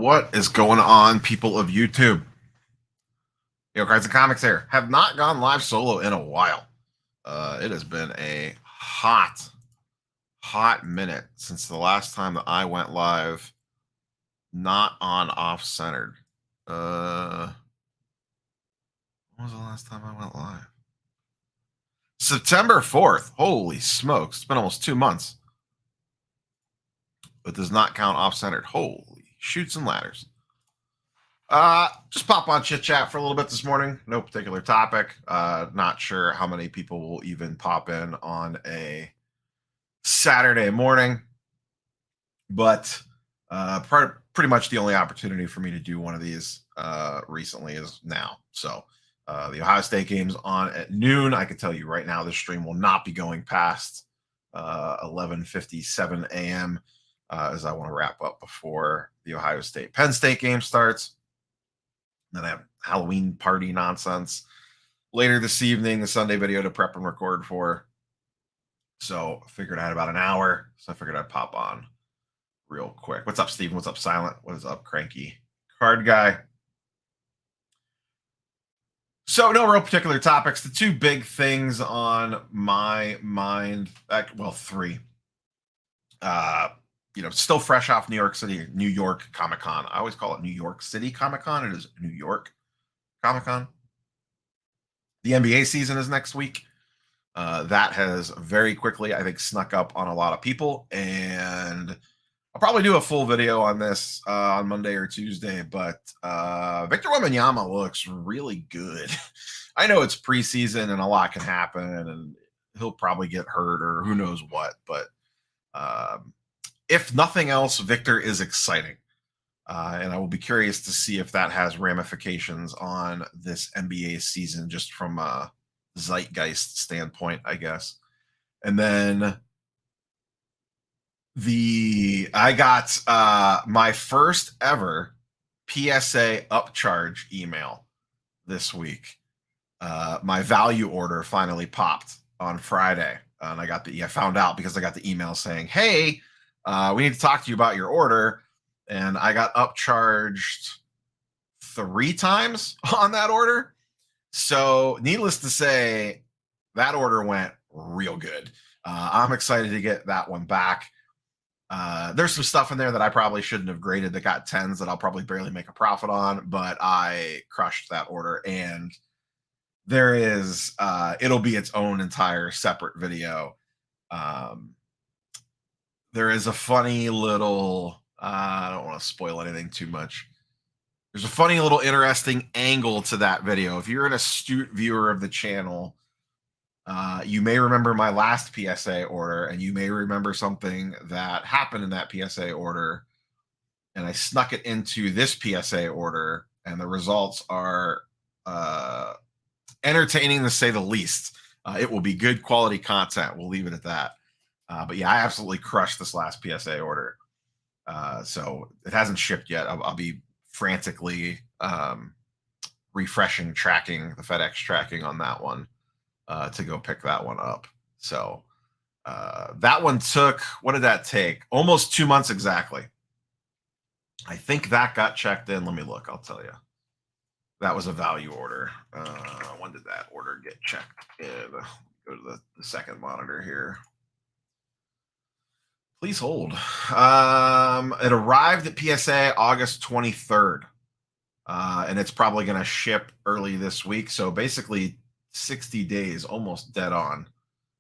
What is going on, people of YouTube? Cards and Comics here. Have not gone live solo in a while. It has been a hot minute since the last time that I went live, not on off-centered. When was the last time I went live? September 4th. Holy smokes. It's been almost 2 months. It does not count off-centered. Holy shoots and ladders. Just pop on chit chat for a little bit this morning. No particular topic. Not sure how many people will even pop in on a Saturday morning, but pretty much the only opportunity for me to do one of these recently is now. So the Ohio State game's on at noon. I can tell you right now, this stream will not be going past 11:57 a.m. As I want to wrap up before the Ohio State Penn State game starts. Then I have Halloween party nonsense later this evening, the Sunday video to prep and record for. So I figured I had about an hour, so I figured I'd pop on real quick. What's up, Steven? What's up, Silent? What is up, Cranky? Card Guy. So no real particular topics. The two big things on my mind, well, three. Still fresh off New York Comic-Con. I always call it New York City Comic-Con. It is New York Comic-Con. The NBA season is next week. That has very quickly, I think, snuck up on a lot of people. And I'll probably do a full video on this on Monday or Tuesday. But Victor Wembanyama looks really good. I know it's preseason and a lot can happen. And he'll probably get hurt or who knows what. But if nothing else, Victor is exciting. And I will be curious to see if that has ramifications on this NBA season, just from a zeitgeist standpoint, I guess. And then I got my first ever PSA upcharge email this week. My value order finally popped on Friday. And I found out because I got the email saying, hey, we need to talk to you about your order. And I got upcharged 3 times on that order. So needless to say, that order went real good. I'm excited to get that one back. There's some stuff in there that I probably shouldn't have graded that got 10s that I'll probably barely make a profit on, but I crushed that order. And there is, it'll be its own entire separate video. There is a funny little, I don't want to spoil anything too much. There's a funny little interesting angle to that video. If you're an astute viewer of the channel, you may remember my last PSA order, and you may remember something that happened in that PSA order, and I snuck it into this PSA order, and the results are entertaining to say the least. It will be good quality content. We'll leave it at that. But yeah, I absolutely crushed this last PSA order. So it hasn't shipped yet. I'll be frantically refreshing the FedEx tracking on that one to go pick that one up. So that one took, what did that take? Almost 2 months exactly. I think that got checked in. Let me look. I'll tell you. That was a value order. When did that order get checked in? Go to the second monitor here. Please hold. It arrived at PSA August 23rd, and it's probably going to ship early this week. So basically 60 days, almost dead on.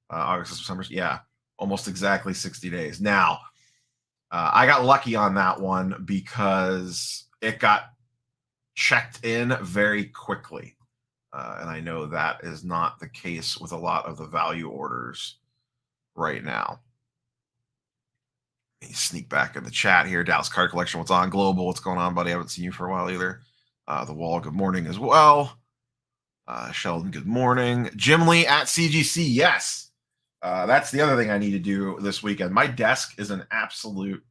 August, September, yeah, almost exactly 60 days. Now, I got lucky on that one because it got checked in very quickly. And I know that is not the case with a lot of the value orders right now. Sneak back in the chat here. Dallas Card Collection, what's on? Global, what's going on, buddy? I haven't seen you for a while either. The Wall, good morning as well. Sheldon, good morning. Jim Lee at CGC, yes. That's the other thing I need to do this weekend. My desk is an absolute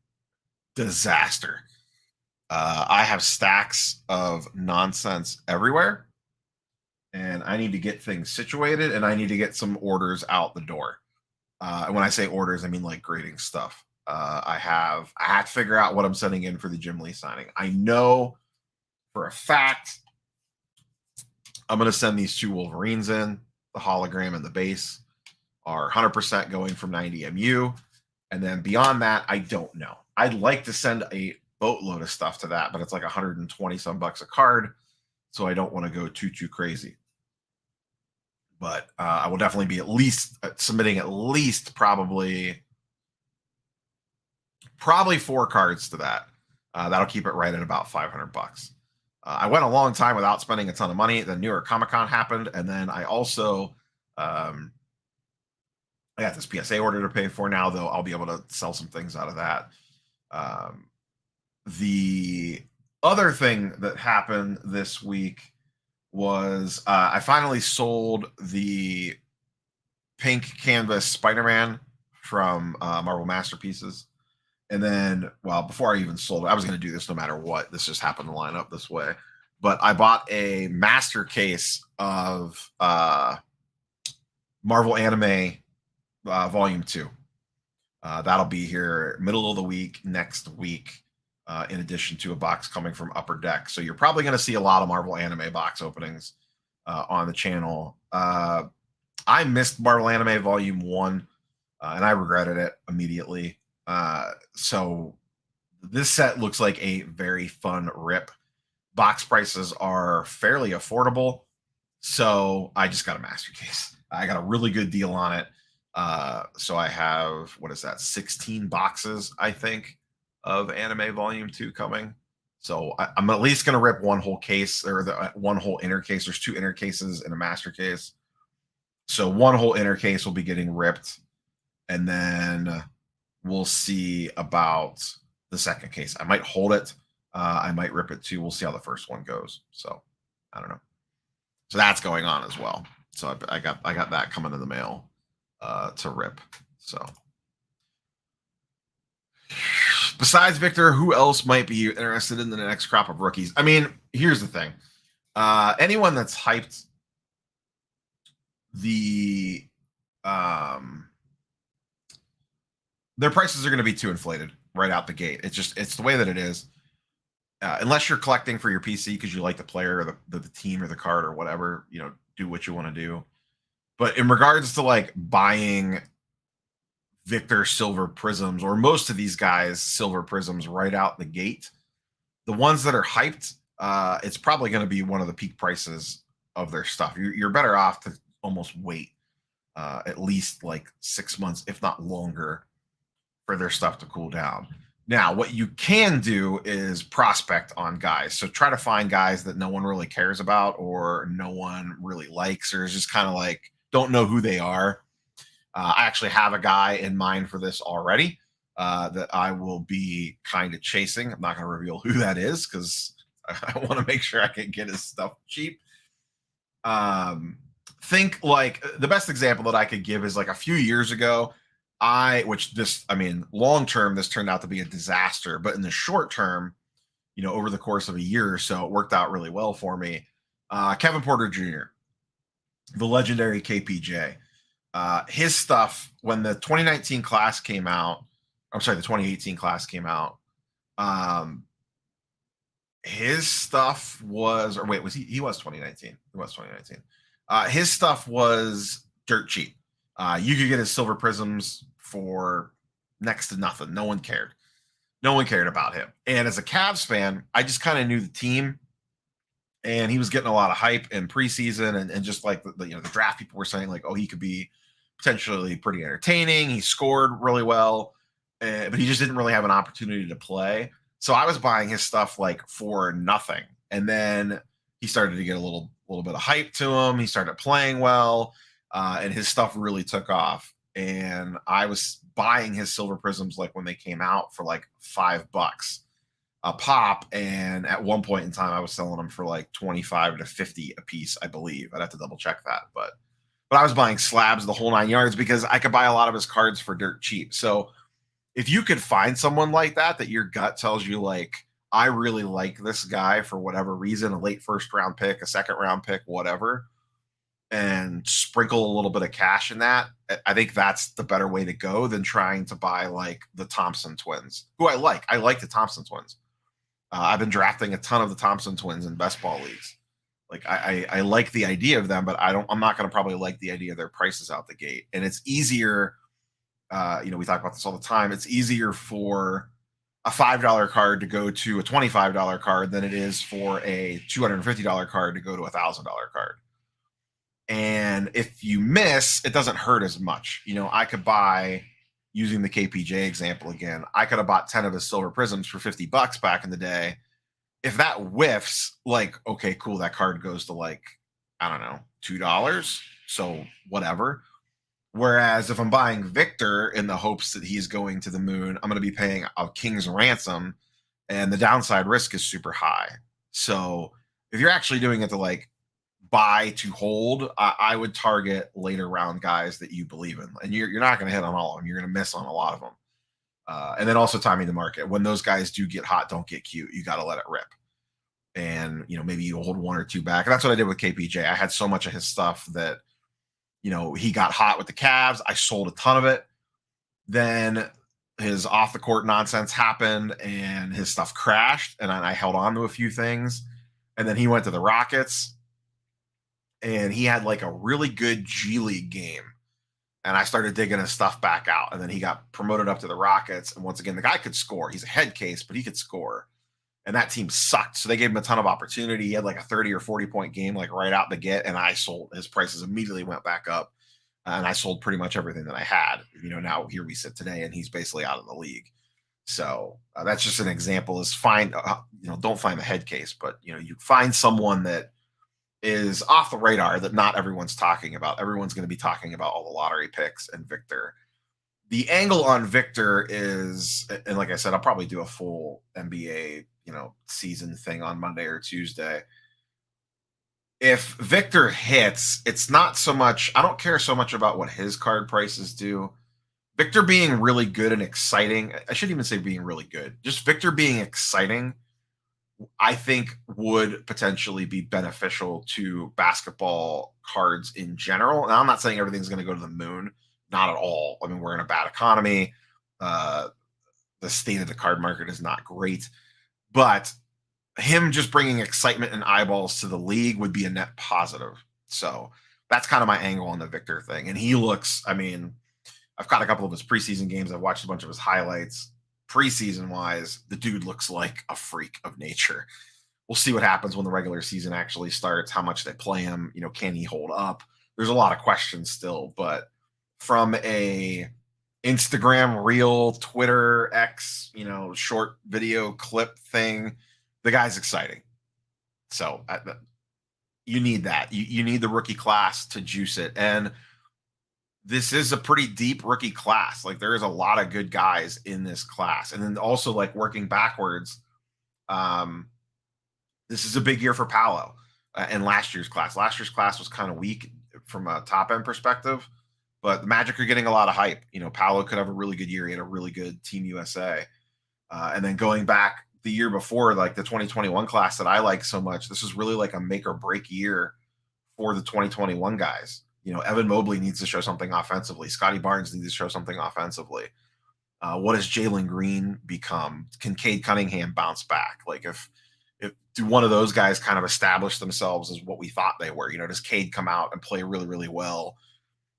disaster. I have stacks of nonsense everywhere, and I need to get things situated, and I need to get some orders out the door. And when I say orders, I mean like grading stuff. I have to figure out what I'm sending in for the Jim Lee signing. I know for a fact I'm going to send these 2 Wolverines in. The hologram and the base are 100% going from 90 MU. And then beyond that, I don't know. I'd like to send a boatload of stuff to that, but it's like 120 some bucks a card. So I don't want to go too crazy. But I will definitely be at least submitting at least probably 4 cards to that. That'll keep it right at about 500 bucks. I went a long time without spending a ton of money. Then New York Comic Con happened, and then I also I got this PSA order to pay for now, though I'll be able to sell some things out of that. The other thing that happened this week was I finally sold the pink canvas Spider-Man from Marvel Masterpieces. And then, well, before I even sold it, I was going to do this no matter what. This just happened to line up this way. But I bought a master case of Marvel Anime Volume 2. That'll be here middle of the week, next week, in addition to a box coming from Upper Deck. So you're probably going to see a lot of Marvel Anime box openings on the channel. I missed Marvel Anime Volume 1, and I regretted it immediately. So this set looks like a very fun rip. Box prices are fairly affordable, so I just got a master case. I got a really good deal on it. So I have, what is that, 16 boxes, I think, of Anime Volume 2 coming. So I'm at least going to rip one whole case, or the one whole inner case. There's 2 inner cases in a master case. So one whole inner case will be getting ripped, and then we'll see about the second case. I might hold it. I might rip it too. We'll see how the first one goes. So I don't know. So that's going on as well. So I got that coming in the mail to rip. So besides Victor, who else might be interested in the next crop of rookies? I mean, here's the thing. Anyone that's hyped the their prices are going to be too inflated right out the gate. It's the way that it is. Unless you're collecting for your PC because you like the player or the team or the card or whatever, do what you want to do. But in regards to like buying Victor Silver Prisms, or most of these guys Silver Prisms right out the gate, the ones that are hyped, it's probably going to be one of the peak prices of their stuff. You're better off to almost wait at least like 6 months, if not longer, for their stuff to cool down. Now, what you can do is prospect on guys. So try to find guys that no one really cares about or no one really likes, or is just kind of like, don't know who they are. I actually have a guy in mind for this already that I will be kind of chasing. I'm not going to reveal who that is because I want to make sure I can get his stuff cheap. Think like the best example that I could give is like a few years ago, long term, this turned out to be a disaster, but in the short term, over the course of a year or so, it worked out really well for me. Kevin Porter Jr., the legendary KPJ, his stuff, when the 2019 class came out, the 2018 class came out, his stuff was, or wait, he was 2019. It was 2019. His stuff was dirt cheap. You could get his Silver Prisms for next to nothing. No one cared. No one cared about him. And as a Cavs fan, I just kind of knew the team, and he was getting a lot of hype in preseason, and just like the draft people were saying, like, oh, he could be potentially pretty entertaining. He scored really well, but he just didn't really have an opportunity to play. So I was buying his stuff like for nothing, and then he started to get a little bit of hype to him. He started playing well, and his stuff really took off. And I was buying his Silver Prisms like when they came out for like $5 a pop, and at one point in time I was selling them for like 25 to 50 a piece, I believe. I'd have to double check that, but I was buying slabs the whole 9 yards because I could buy a lot of his cards for dirt cheap. So if you could find someone like that your gut tells you, like, I really like this guy for whatever reason, a late first round pick, a second round pick, whatever, and sprinkle a little bit of cash in that. I think that's the better way to go than trying to buy like the Thompson twins, who I like. I like the Thompson twins. I've been drafting a ton of the Thompson twins in best ball leagues. Like I like the idea of them, but I'm not going to probably like the idea of their prices out the gate. And it's easier. We talk about this all the time. It's easier for a $5 card to go to a $25 card than it is for a $250 card to go to a $1,000 card. And if you miss, it doesn't hurt as much. I could buy, using the KPJ example again, I could have bought 10 of his silver prisms for $50 back in the day. If that whiffs, like, okay, cool, that card goes to like, I don't know, $2. So whatever. Whereas if I'm buying Victor in the hopes that he's going to the moon, I'm going to be paying a king's ransom, and the downside risk is super high. So if you're actually doing it to like buy to hold, I would target later round guys that you believe in, and you're not going to hit on all of them. You're going to miss on a lot of them. And then also timing the market. When those guys do get hot, don't get cute. You got to let it rip. And, maybe you hold one or two back. And that's what I did with KPJ. I had so much of his stuff that, he got hot with the Cavs. I sold a ton of it. Then his off the court nonsense happened and his stuff crashed. And I held on to a few things. And then he went to the Rockets and he had like a really good G League game. And I started digging his stuff back out. And then he got promoted up to the Rockets. And once again, the guy could score. He's a head case, but he could score. And that team sucked. So they gave him a ton of opportunity. He had like a 30 or 40-point game, like right out the get. And I sold. His prices immediately went back up. And I sold pretty much everything that I had. Now here we sit today and he's basically out of the league. So that's just an example. Is find, don't find the head case, but, you find someone that is off the radar that not everyone's talking about. Everyone's going to be talking about all the lottery picks and Victor. The angle on Victor is, and like I said, I'll probably do a full NBA, season thing on Monday or Tuesday. If Victor hits, it's not so much, I don't care so much about what his card prices do. Victor being really good and exciting, I shouldn't even say being really good, just Victor being exciting, I think would potentially be beneficial to basketball cards in general. And I'm not saying everything's going to go to the moon. Not at all. I mean, we're in a bad economy. The state of the card market is not great. But him just bringing excitement and eyeballs to the league would be a net positive. So that's kind of my angle on the Victor thing. And he looks, I've got a couple of his preseason games. I've watched a bunch of his highlights. Preseason wise, the dude looks like a freak of nature. We'll see what happens when the regular season actually starts, how much they play him. Can he hold up? There's a lot of questions still, but from a Instagram reel, Twitter, X, short video clip thing, the guy's exciting. So you need that. You need the rookie class to juice it. And this is a pretty deep rookie class. Like there is a lot of good guys in this class. And then also like working backwards, this is a big year for Paolo and last year's class. Last year's class was kind of weak from a top end perspective, but the Magic are getting a lot of hype. Paolo could have a really good year. He had a really good Team USA. And then going back the year before, like the 2021 class that I like so much, this is really like a make or break year for the 2021 guys. Evan Mobley needs to show something offensively. Scotty Barnes needs to show something offensively. What does Jalen Green become? Can Cade Cunningham bounce back? Like if do one of those guys kind of establish themselves as what we thought they were? Does Cade come out and play really, really well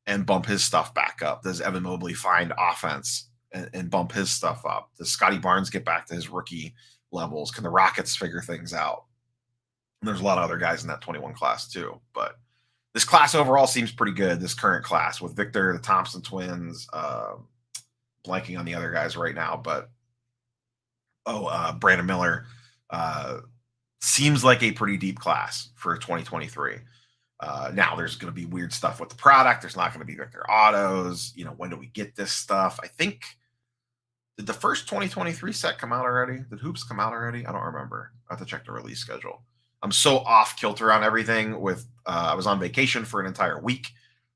and bump his stuff back up? Does Evan Mobley find offense and bump his stuff up? Does Scotty Barnes get back to his rookie levels? Can the Rockets figure things out? And there's a lot of other guys in that 21 class too. But this class overall seems pretty good, this current class, with Victor, the Thompson twins, blanking on the other guys right now, but Brandon Miller, seems like a pretty deep class for 2023. Now there's going to be weird stuff with the product. There's not going to be Victor autos. When do we get this stuff? I think, did the first 2023 set come out already? Did hoops come out already? I don't remember. I have to check the release schedule. I'm so off kilter on everything with, I was on vacation for an entire week,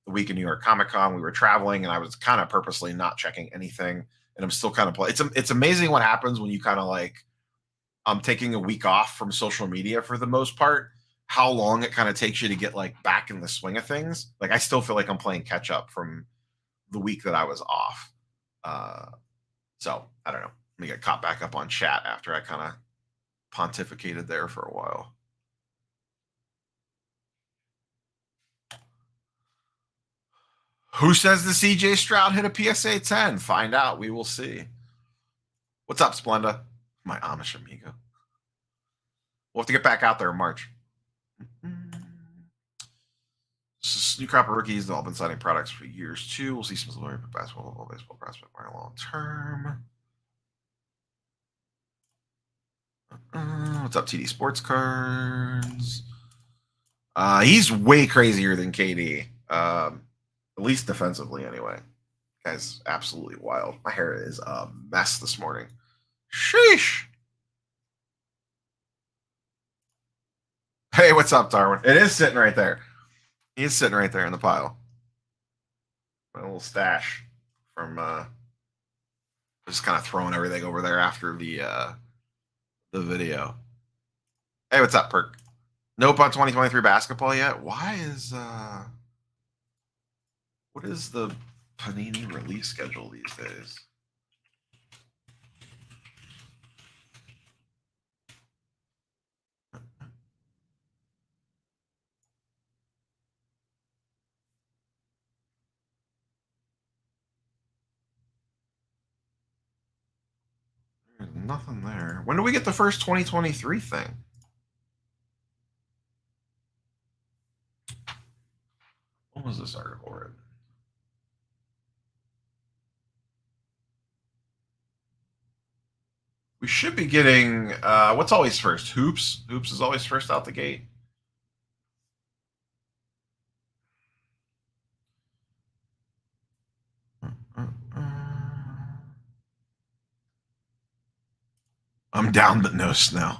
the week in New York Comic Con. We were traveling and I was kind of purposely not checking anything. And I'm still kind of playing. It's amazing what happens when you kind of like, I'm taking a week off from social media for the most part. how long it kind of takes you to get like back in the swing of things. Like I still feel like I'm playing catch up from the week that I was off. So I don't know. Let me get caught back up on chat after I kind of pontificated there for a while. Who says the CJ Stroud hit a PSA 10? Find out. We will see. What's up, Splenda? My Amish amigo. We'll have to get back out there in March. New crop of rookies. They've all been signing products for years, too. We'll see some story for basketball, baseball prospect more long term. What's up, TD Sports Cards? He's way crazier than KD. At least defensively, anyway. Guy's absolutely wild. My hair is a mess this morning. Sheesh. Hey, what's up, Darwin? It is sitting right there. He's sitting right there in the pile. My little stash from just kind of throwing everything over there after the video. Hey, what's up, Perk? Nope on 2023 basketball yet. Why is what is the Panini release schedule these days? There's nothing there. When do we get the first 2023 thing? When was this article written? We should be getting what's always first? Hoops. Hoops is always first out the gate. I'm down, but no snow.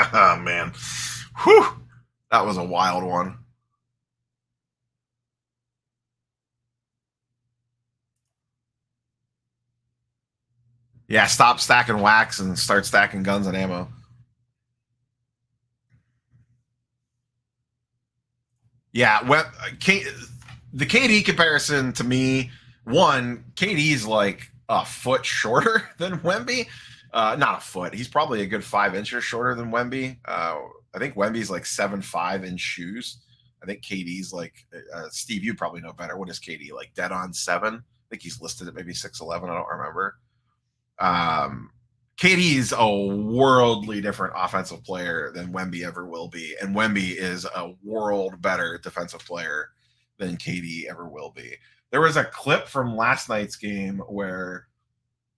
Man, whew, that was a wild one. Yeah, stop stacking wax and start stacking guns and ammo. Yeah, the KD comparison to me, one, KD's like a foot shorter than Wemby. Not a foot. He's probably a good 5 inches shorter than Wemby. I think Wemby's like 7'5" in shoes. I think KD's like Steve. You probably know better. What is KD like? Dead on 7. I think he's listed at maybe 6'11". I don't remember. KD's a worldly different offensive player than Wemby ever will be, and Wemby is a world better defensive player than KD ever will be. There was a clip from last night's game where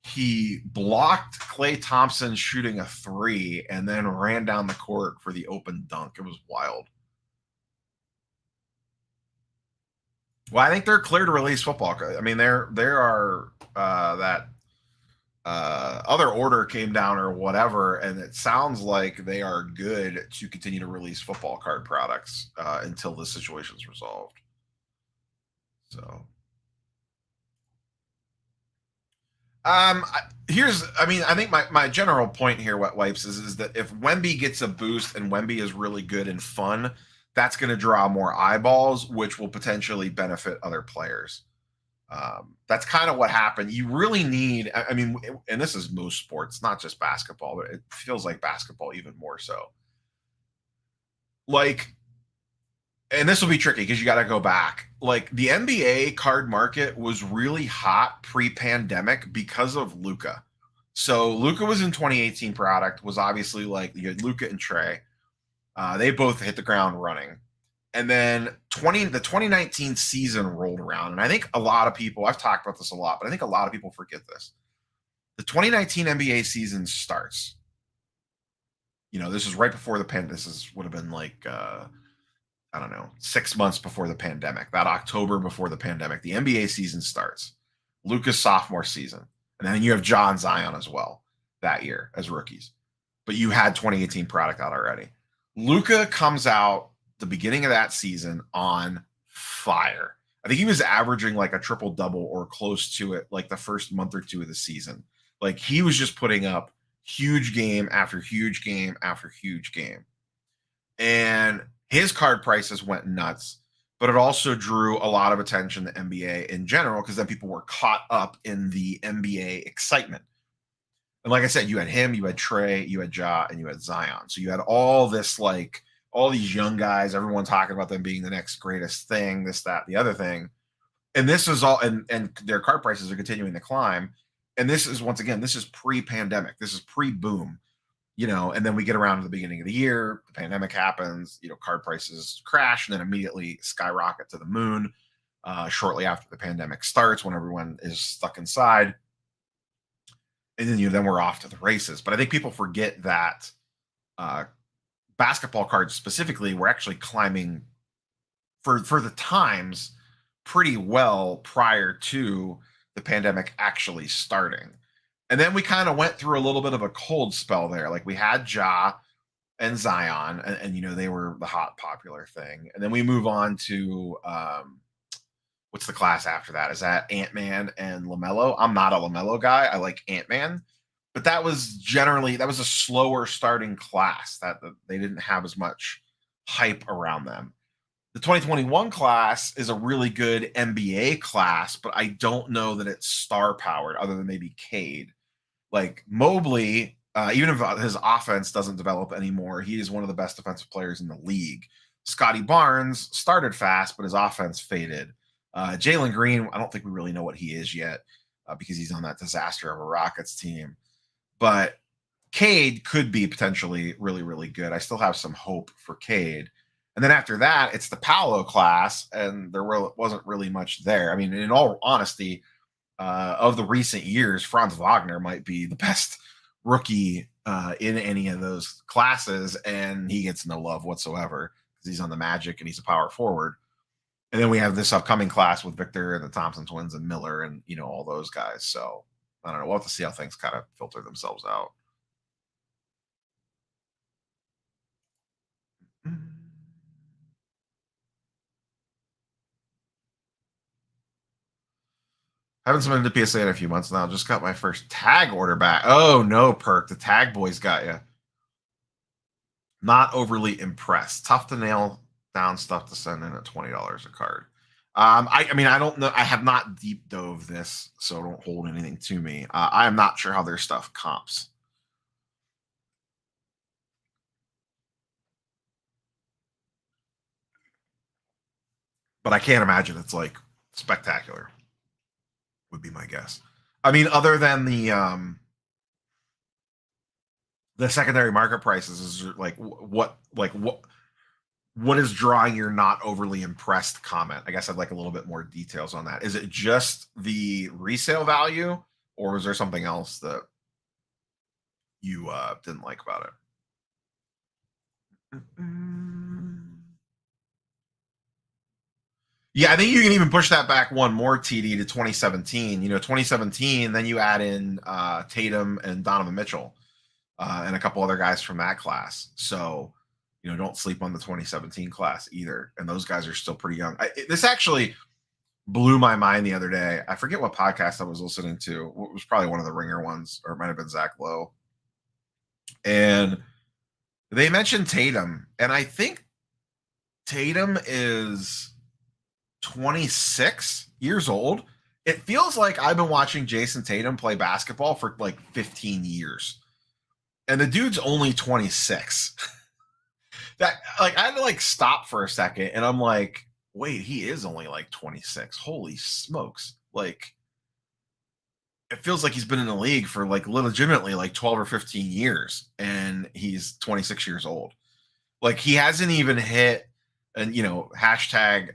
he blocked Klay Thompson shooting a 3 and then ran down the court for the open dunk. It was wild. Well, I think they're clear to release football. I mean, there are that other order came down or whatever, and it sounds like they are good to continue to release football card products until this situation is resolved. So, I think my general point here, Wet Wipes, is that if Wemby gets a boost and Wemby is really good and fun, that's going to draw more eyeballs, which will potentially benefit other players. That's kind of what happened. You really need, I mean, and this is most sports, not just basketball, but it feels like basketball even more so. Like, and this will be tricky because you got to go back. Like the NBA card market was really hot pre-pandemic because of Luka. So Luka was in 2018 product, was obviously like you had Luka and Trey. They both hit the ground running. And then the 2019 season rolled around. And I think a lot of people, I've talked about this a lot, but I think a lot of people forget this. The 2019 NBA season starts. This is right before the pandemic. Would have been like, I don't know, 6 months before the pandemic. That October before the pandemic, the NBA season starts. Luka's sophomore season. And then you have John Zion as well that year as rookies. But you had 2018 product out already. Luka comes out the beginning of that season on fire. I think he was averaging like a triple double or close to it like the first month or two of the season. Like he was just putting up huge game after huge game after huge game. And his card prices went nuts, but it also drew a lot of attention to NBA in general because then people were caught up in the NBA excitement. And like I said, you had him, you had Trey, you had Ja, and you had Zion. So you had all this like all these young guys, everyone talking about them being the next greatest thing, this, that, the other thing. And this is all, and their card prices are continuing to climb. And this is once again, this is pre-pandemic. This is pre-boom, and then we get around to the beginning of the year, the pandemic happens, card prices crash and then immediately skyrocket to the moon shortly after the pandemic starts when everyone is stuck inside. And then we're off to the races. But I think people forget that uh, basketball cards specifically were actually climbing for the times pretty well prior to the pandemic actually starting. And then we kind of went through a little bit of a cold spell there. Like we had Ja and Zion, and they were the hot popular thing. And then we move on to what's the class after that? Is that Ant-Man and LaMelo? I'm not a LaMelo guy. I like Ant-Man. But that was a slower starting class that they didn't have as much hype around them. The 2021 class is a really good NBA class, but I don't know that it's star powered other than maybe Cade. Like Mobley, even if his offense doesn't develop anymore, he is one of the best defensive players in the league. Scotty Barnes started fast, but his offense faded. Jalen Green, I don't think we really know what he is yet because he's on that disaster of a Rockets team. But Cade could be potentially really, really good. I still have some hope for Cade. And then after that, it's the Paolo class, and there wasn't really much there. I mean, in all honesty, of the recent years, Franz Wagner might be the best rookie in any of those classes, and he gets no love whatsoever because he's on the Magic and he's a power forward. And then we have this upcoming class with Victor and the Thompson twins and Miller and all those guys. So I don't know. We'll have to see how things kind of filter themselves out. Haven't submitted to PSA in a few months now. Just got my first tag order back. Oh no, Perk. The tag boys got you. Not overly impressed. Tough to nail down stuff to send in at $20 a card. I mean, I don't know. I have not deep dove this, so don't hold anything to me. I am not sure how their stuff comps. But I can't imagine it's like spectacular, would be my guess. I mean, other than the secondary market prices is like what is drawing your not overly impressed comment? I guess I'd like a little bit more details on that. Is it just the resale value, or is there something else that you didn't like about it? Yeah, I think you can even push that back one more, TD, to 2017. 2017, then you add in Tatum and Donovan Mitchell and a couple other guys from that class. So, don't sleep on the 2017 class either. And those guys are still pretty young. This actually blew my mind the other day. I forget what podcast I was listening to. It was probably one of the Ringer ones, or it might have been Zach Lowe. And they mentioned Tatum. And I think Tatum is 26 years old. It feels like I've been watching Jason Tatum play basketball for like 15 years. And the dude's only 26. That like I had to like stop for a second and I'm like, wait, he is only like 26. Holy smokes. Like it feels like he's been in the league for like legitimately like 12 or 15 years and he's 26 years old. Like he hasn't even hit and hashtag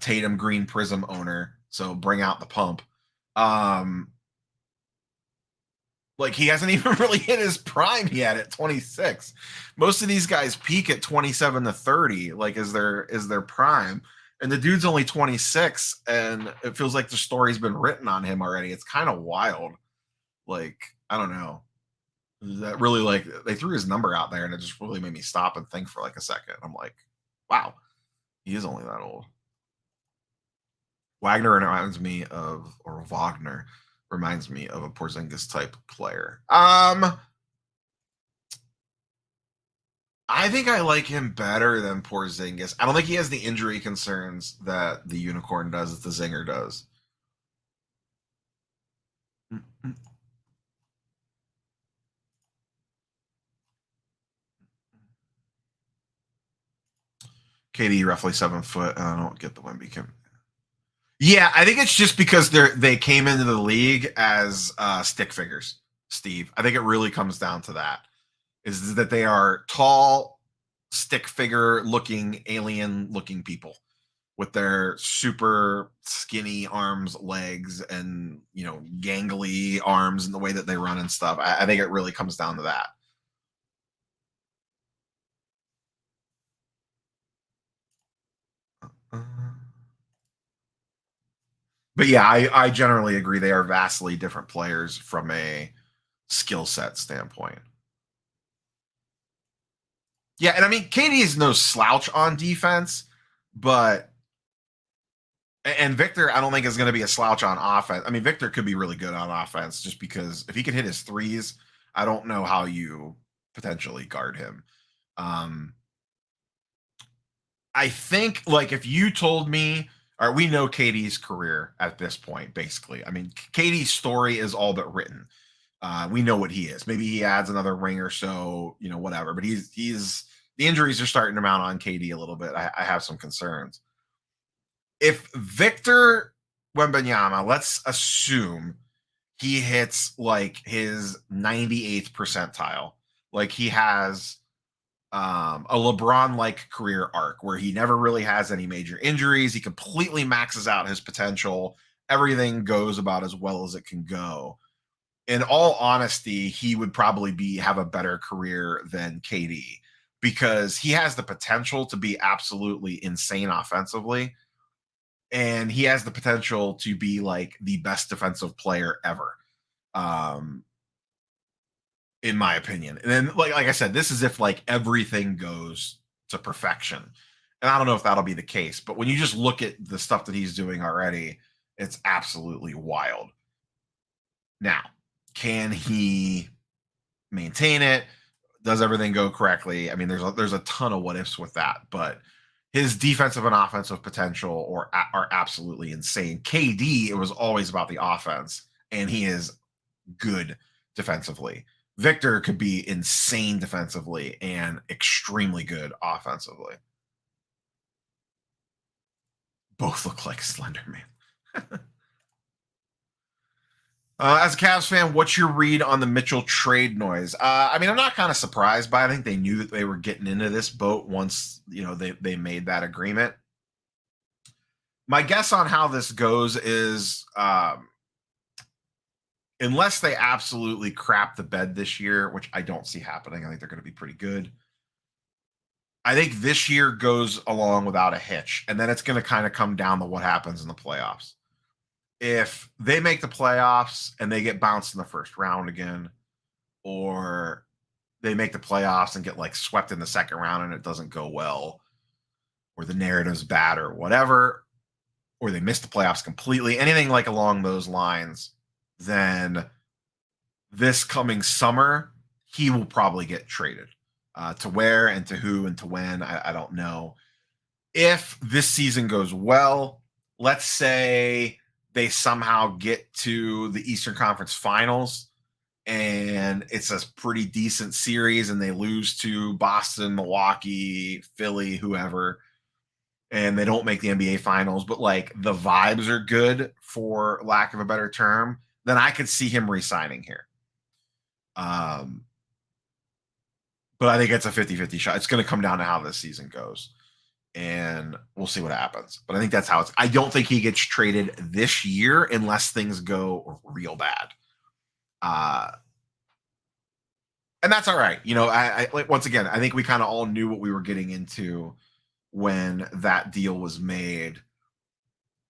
Tatum Green Prism owner. So bring out the pump. Like he hasn't even really hit his prime yet at 26. Most of these guys peak at 27 to 30, like is their prime. And the dude's only 26, and it feels like the story's been written on him already. It's kind of wild. Like, I don't know. That really like they threw his number out there and it just really made me stop and think for like a second. I'm like, wow, he is only that old. Wagner reminds me of, or Wagner reminds me of a Porzingis type player. I I think I like him better than Porzingis. I don't think he has the injury concerns that the Unicorn does, that the Zinger does. KD roughly 7 foot. I don't get the Wemby. Yeah, I think it's just because they came into the league as stick figures, Steve. I think it really comes down to that. Is that they are tall, stick figure looking, alien looking people with their super skinny arms, legs, and gangly arms and the way that they run and stuff. I think it really comes down to that. But yeah, I generally agree they are vastly different players from a skill set standpoint. Yeah, and I mean KD is no slouch on defense, but and Victor I don't think is going to be a slouch on offense. I mean Victor could be really good on offense just because if he could hit his threes, I don't know how you potentially guard him. Um I think like if you told me, all right, we know KD's career at this point, basically. I mean, KD's story is all but written. We know what he is. Maybe he adds another ring or so, whatever. But he's the injuries are starting to mount on KD a little bit. I have some concerns. If Victor Wembanyama, let's assume he hits like his 98th percentile, like he has a LeBron like career arc where he never really has any major injuries. He completely maxes out his potential. Everything goes about as well as it can go. In all honesty, he would probably have a better career than KD because he has the potential to be absolutely insane offensively. And he has the potential to be like the best defensive player ever. Um, in my opinion. And then, like I said, this is if like everything goes to perfection. And I don't know if that'll be the case, but when you just look at the stuff that he's doing already, it's absolutely wild. Now, can he maintain it? Does everything go correctly? I mean, there's a ton of what ifs with that, but his defensive and offensive potential are absolutely insane. KD, it was always about the offense, and he is good defensively. Victor could be insane defensively and extremely good offensively. Both look like Slender Man. As a Cavs fan, what's your read on the Mitchell trade noise? I mean, I'm not kind of surprised by it. I think they knew that they were getting into this boat once they made that agreement. My guess on how this goes is unless they absolutely crap the bed this year, which I don't see happening. I think they're going to be pretty good. I think this year goes along without a hitch, and then it's going to kind of come down to what happens in the playoffs. If they make the playoffs and they get bounced in the first round again, or they make the playoffs and get like swept in the second round and it doesn't go well, or the narrative's bad or whatever, or they miss the playoffs completely, anything like along those lines, then this coming summer, he will probably get traded. To where and to who and to when, I don't know. If this season goes well, let's say they somehow get to the Eastern Conference Finals and it's a pretty decent series and they lose to Boston, Milwaukee, Philly, whoever, and they don't make the NBA Finals, but like the vibes are good, for lack of a better term, then I could see him re-signing here. But I think it's a 50-50 shot. It's going to come down to how this season goes, and we'll see what happens. But I think that's how it's. I don't think he gets traded this year unless things go real bad. And that's all right. I like, once again, I think we kind of all knew what we were getting into when that deal was made.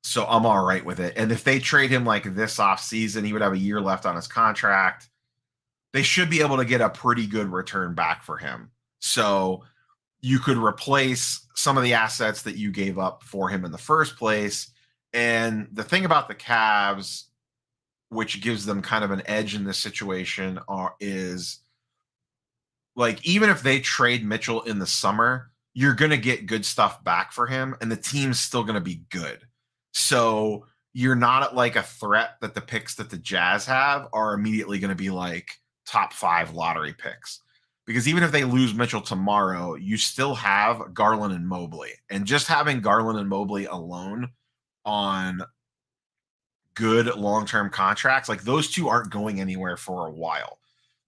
So I'm all right with it. And if they trade him like this off season, he would have a year left on his contract. They should be able to get a pretty good return back for him. So you could replace some of the assets that you gave up for him in the first place. And the thing about the Cavs, which gives them kind of an edge in this situation, is like even if they trade Mitchell in the summer, you're going to get good stuff back for him and the team's still going to be good. So you're not at like a threat that the picks that the Jazz have are immediately going to be like top 5 lottery picks. Because even if they lose Mitchell tomorrow, you still have Garland and Mobley. And just having Garland and Mobley alone on good long-term contracts, like those two aren't going anywhere for a while.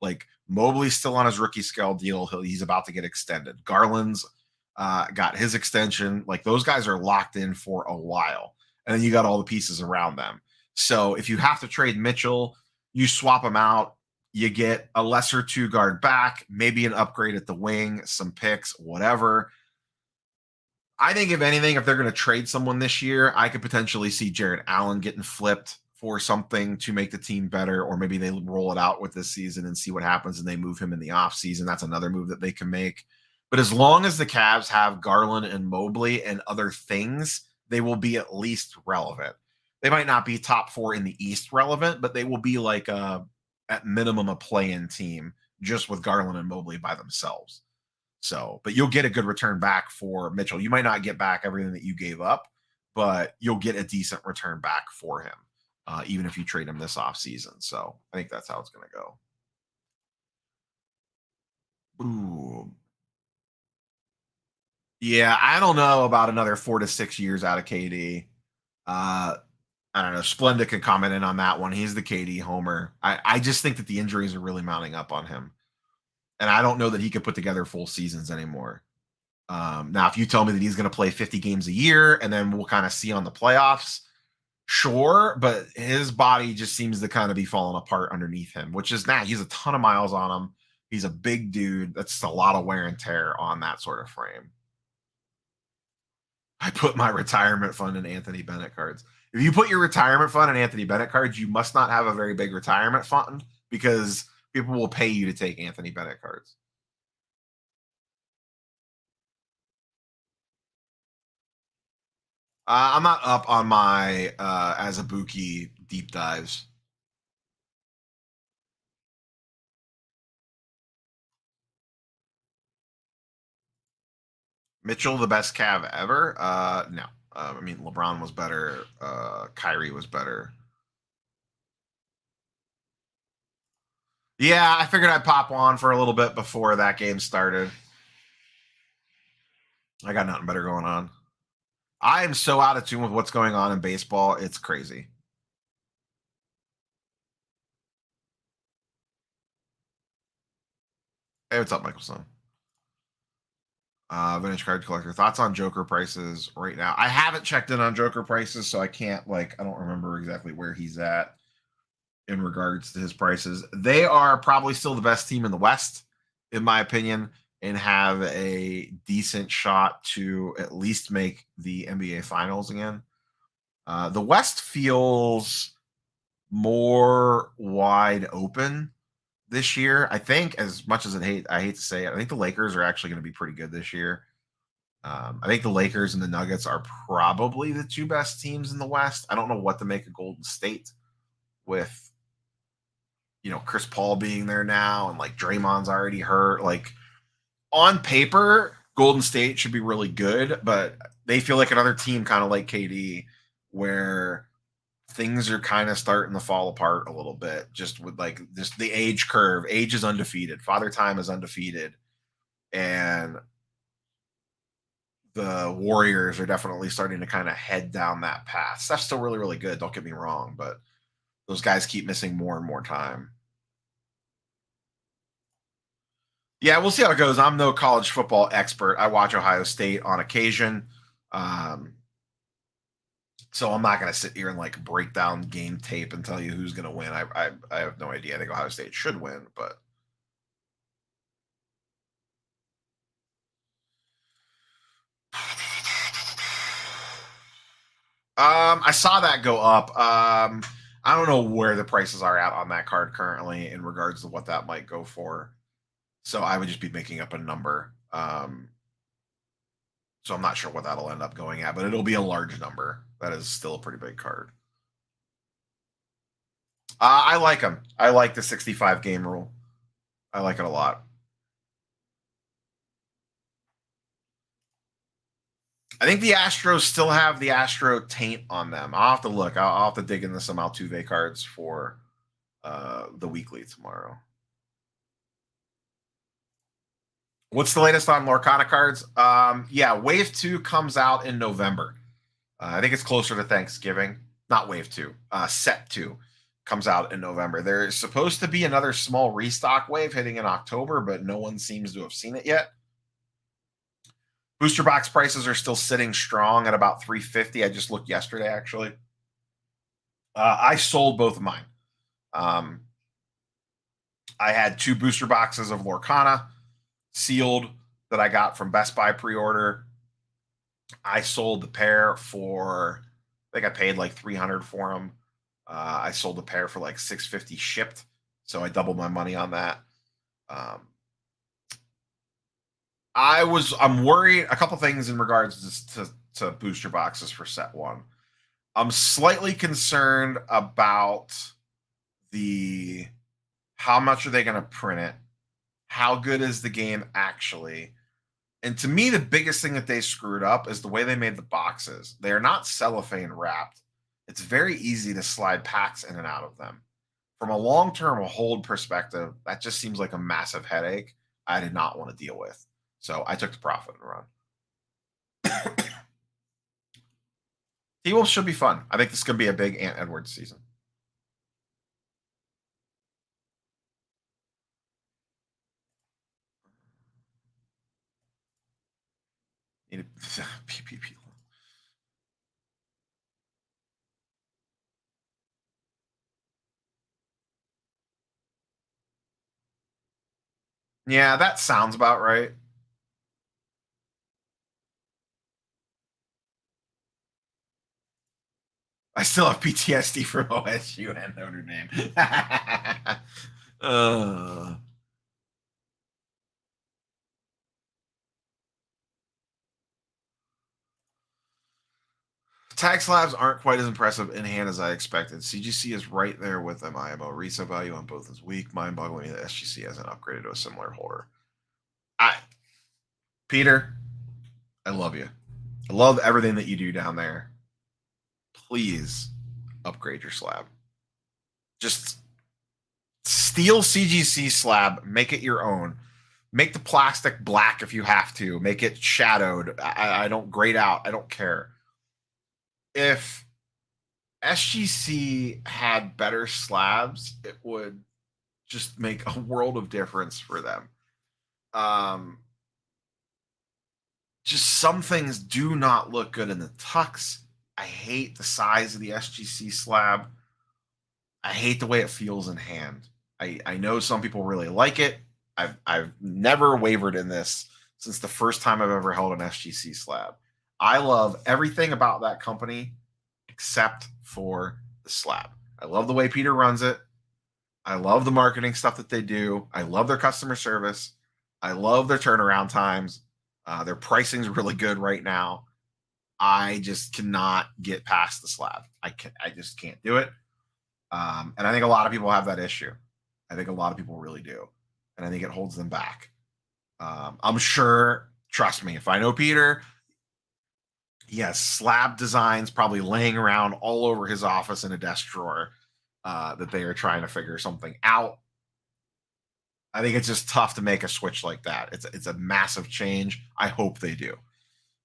Like Mobley's still on his rookie scale deal. He's about to get extended. Garland's got his extension. Like those guys are locked in for a while. And then you got all the pieces around them. So if you have to trade Mitchell, you swap him out. You get a lesser 2 guard back, maybe an upgrade at the wing, some picks, whatever. I think if anything, if they're going to trade someone this year, I could potentially see Jared Allen getting flipped for something to make the team better, or maybe they roll it out with this season and see what happens and they move him in the offseason. That's another move that they can make. But as long as the Cavs have Garland and Mobley and other things, they will be at least relevant. They might not be top 4 in the East relevant, but they will be like at minimum a play-in team just with Garland and Mobley by themselves. So, but you'll get a good return back for Mitchell. You might not get back everything that you gave up, but you'll get a decent return back for him, even if you trade him this offseason. So I think that's how it's going to go. Ooh. Yeah, I don't know about another 4 to 6 years out of KD. I don't know. Splenda could comment in on that one. He's the KD homer. I just think that the injuries are really mounting up on him. And I don't know that he could put together full seasons anymore. Now, if you tell me that he's going to play 50 games a year and then we'll kind of see on the playoffs, sure, but his body just seems to kind of be falling apart underneath him, which is not, he's a ton of miles on him. He's a big dude. That's a lot of wear and tear on that sort of frame. I put my retirement fund in Anthony Bennett cards. If you put your retirement fund in Anthony Bennett cards, you must not have a very big retirement fund because people will pay you to take Anthony Bennett cards. I'm not up on my Azubuike deep dives. Mitchell, the best Cav ever? No. I mean, LeBron was better. Kyrie was better. Yeah, I figured I'd pop on for a little bit before that game started. I got nothing better going on. I am so out of tune with what's going on in baseball. It's crazy. Hey, what's up, Michael Son? Vintage card collector. Thoughts on Joker prices right now? I haven't checked in on Joker prices, so I can't I don't remember exactly where he's at in regards to his prices. They are probably still the best team in the West, in my opinion, and have a decent shot to at least make the NBA Finals again. The West feels more wide open this year. I think, as much as I hate to say it, I think the Lakers are actually going to be pretty good this year. I think the Lakers and the Nuggets are probably the 2 best teams in the West. I don't know what to make of Golden State with Chris Paul being there now and like Draymond's already hurt. Like on paper, Golden State should be really good, but they feel like another team kind of like KD where things are kind of starting to fall apart a little bit just with like just the age curve. Age is undefeated. Father Time is undefeated. And the Warriors are definitely starting to kind of head down that path. Steph's still really, really good. Don't get me wrong, but those guys keep missing more and more time. Yeah, we'll see how it goes. I'm no college football expert. I watch Ohio State on occasion. Um, so I'm not going to sit here and like break down game tape and tell you who's going to win. I have no idea. I think Ohio State should win, but I saw that go up. I don't know where the prices are at on that card currently in regards to what that might go for. So I would just be making up a number. So I'm not sure what that'll end up going at, but it'll be a large number. That is still a pretty big card. I like them. I like the 65 game rule. I like it a lot. I think the Astros still have the Astro taint on them. I'll have to look. I'll have to dig into some Altuve cards for the weekly tomorrow. What's the latest on Lorcana cards? Yeah, Wave 2 comes out in November. I think it's closer to Thanksgiving. Not Wave 2. Set 2 comes out in November. There's supposed to be another small restock wave hitting in October, but no one seems to have seen it yet. Booster box prices are still sitting strong at about $350. I just looked yesterday, actually. I sold both of mine. I had 2 booster boxes of Lorcana sealed that I got from Best Buy pre-order. I sold the pair for, I think I paid like $300 for them. I sold the pair for like $650 shipped, so I doubled my money on that. I'm worried. A couple things in regards to booster boxes for set 1. I'm slightly concerned about how much are they going to print it? How good is the game actually? And to me, the biggest thing that they screwed up is the way they made the boxes. They are not cellophane wrapped. It's very easy to slide packs in and out of them. From a long-term hold perspective, that just seems like a massive headache I did not want to deal with. So I took the profit and run. T-Wolves should be fun. I think this is going to be a big Ant Edwards season. PPP. Yeah, that sounds about right. I still have PTSD from OSU and Notre Dame. Tag slabs aren't quite as impressive in hand as I expected. CGC is right there with them. IMO resale value on both is weak. Mind-boggling that SGC hasn't upgraded to a similar holder. Peter, I love you. I love everything that you do down there. Please upgrade your slab. Just steal CGC slab, make it your own. Make the plastic black if you have to. Make it shadowed. I don't grade out. I don't care. If SGC had better slabs, it would just make a world of difference for them. Just some things do not look good in the tucks. I hate the size of the SGC slab. I hate the way it feels in hand. I know some people really like it. I've never wavered in this since the first time I've ever held an SGC slab. I love everything about that company except for the slab. I love the way Peter runs it. I love the marketing stuff that they do. I love their customer service. I love their turnaround times. Their pricing's really good right now. I just cannot get past the slab. I just can't do it. And I think a lot of people have that issue. I think a lot of people really do. And I think it holds them back. I'm sure, trust me, if I know Peter, he has slab designs probably laying around all over his office in a desk drawer that they are trying to figure something out. I think it's just tough to make a switch like that. It's a massive change. I hope they do.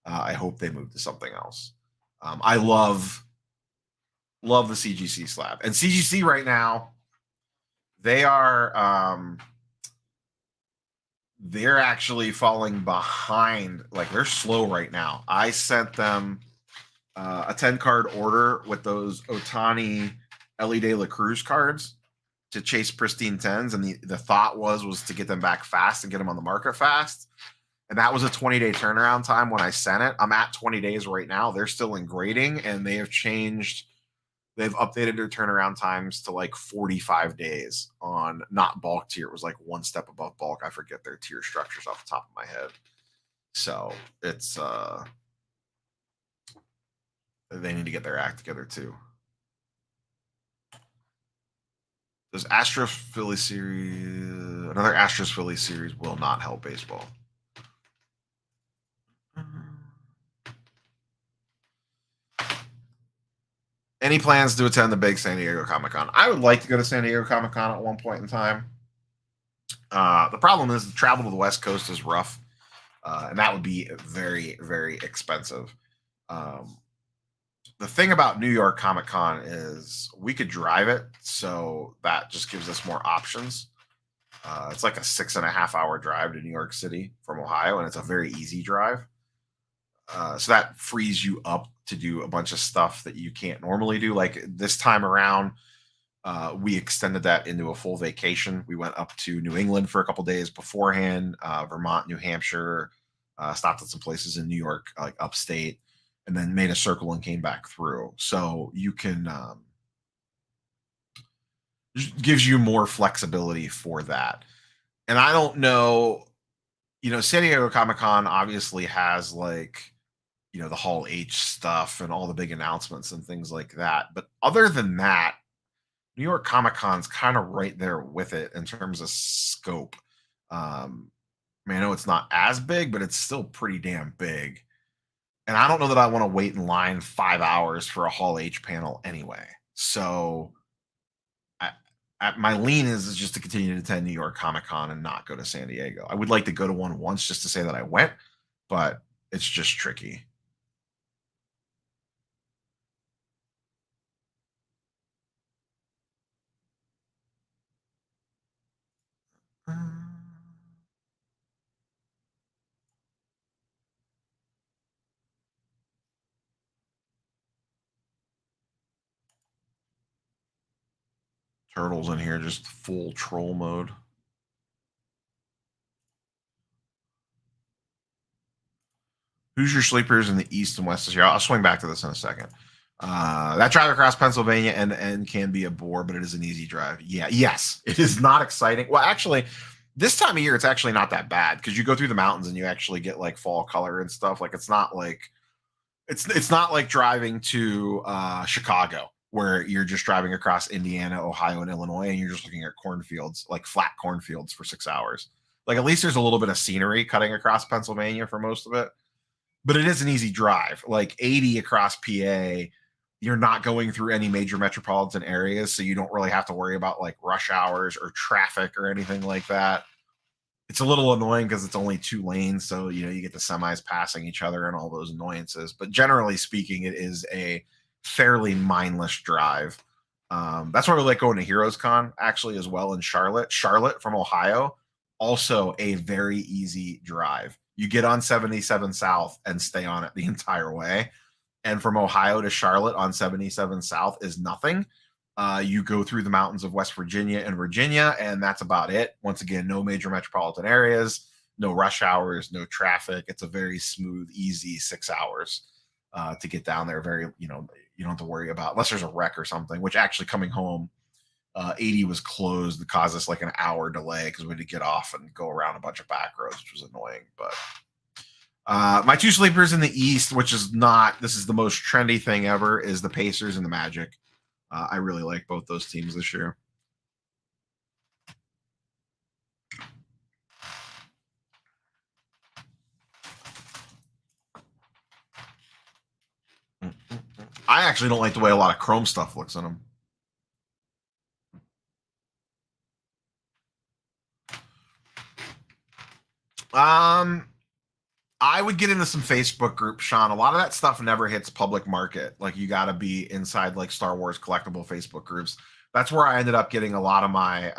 I hope they move to something else. I love the CGC slab. And CGC right now, they're actually falling behind. Like, they're slow right now. I sent them a 10-card order with those Otani Ellie De La Cruz cards to chase pristine 10s, and the thought was to get them back fast and get them on the market fast. And that was a 20-day turnaround time when I sent it. I'm at 20 days right now. They're still in grading, and they have changed. They've updated their turnaround times to like 45 days on not bulk tier. It was like one step above bulk. I forget their tier structures off the top of my head. So it's they need to get their act together too. This Astros Philly series, another Astros Philly series will not help baseball. Any plans to attend the big San Diego Comic Con? I would like to go to San Diego Comic Con at one point in time. The problem is the travel to the West Coast is rough, and that would be very, very expensive. Um, the thing about New York Comic Con is we could drive it, so that just gives us more options. It's like a 6.5 hour drive to New York City from Ohio, and it's a very easy drive. So that frees you up to do a bunch of stuff that you can't normally do. Like this time around, we extended that into a full vacation. We went up to New England for a couple days beforehand, Vermont, New Hampshire, stopped at some places in New York, like upstate, and then made a circle and came back through. So you can just gives you more flexibility for that. And I don't know, San Diego Comic Con obviously has like the Hall H stuff and all the big announcements and things like that. But other than that, New York Comic Con's kind of right there with it in terms of scope. I know it's not as big, but it's still pretty damn big. And I don't know that I want to wait in line 5 hours for a Hall H panel anyway. So my lean is just to continue to attend New York Comic Con and not go to San Diego. I would like to go to one once just to say that I went, but it's just tricky. Turtles in here, just full troll mode. Who's your sleepers in the East and West this year? I'll swing back to this in a second. That drive across Pennsylvania and can be a bore, but it is an easy drive. Yeah, yes, it is not exciting. Well, actually, this time of year, it's actually not that bad because you go through the mountains and you actually get like fall color and stuff. Like it's not like driving to Chicago where you're just driving across Indiana, Ohio, and Illinois, and you're just looking at cornfields, like flat cornfields for 6 hours. Like at least there's a little bit of scenery cutting across Pennsylvania for most of it, but it is an easy drive. Like 80 across PA, you're not going through any major metropolitan areas, so you don't really have to worry about like rush hours or traffic or anything like that. It's a little annoying because it's only 2 lanes, so you get the semis passing each other and all those annoyances. But generally speaking, it is a fairly mindless drive. That's why we like going to Heroes Con actually as well in Charlotte. Charlotte from Ohio, also a very easy drive. You get on 77 South and stay on it the entire way. And from Ohio to Charlotte on 77 South is nothing. You go through the mountains of West Virginia and Virginia, and that's about it. Once again, no major metropolitan areas, no rush hours, no traffic. It's a very smooth, easy 6 hours to get down there. You don't have to worry about unless there's a wreck or something. Which actually coming home, 80 was closed. It caused us like an hour delay because we had to get off and go around a bunch of back roads, which was annoying. But my two sleepers in the East, which is not this is the most trendy thing ever, is the Pacers and the Magic. I really like both those teams this year. I actually don't like the way a lot of Chrome stuff looks in them. I would get into some Facebook groups, Sean. A lot of that stuff never hits public market. Like you got to be inside like Star Wars collectible Facebook groups. That's where I ended up getting a lot of my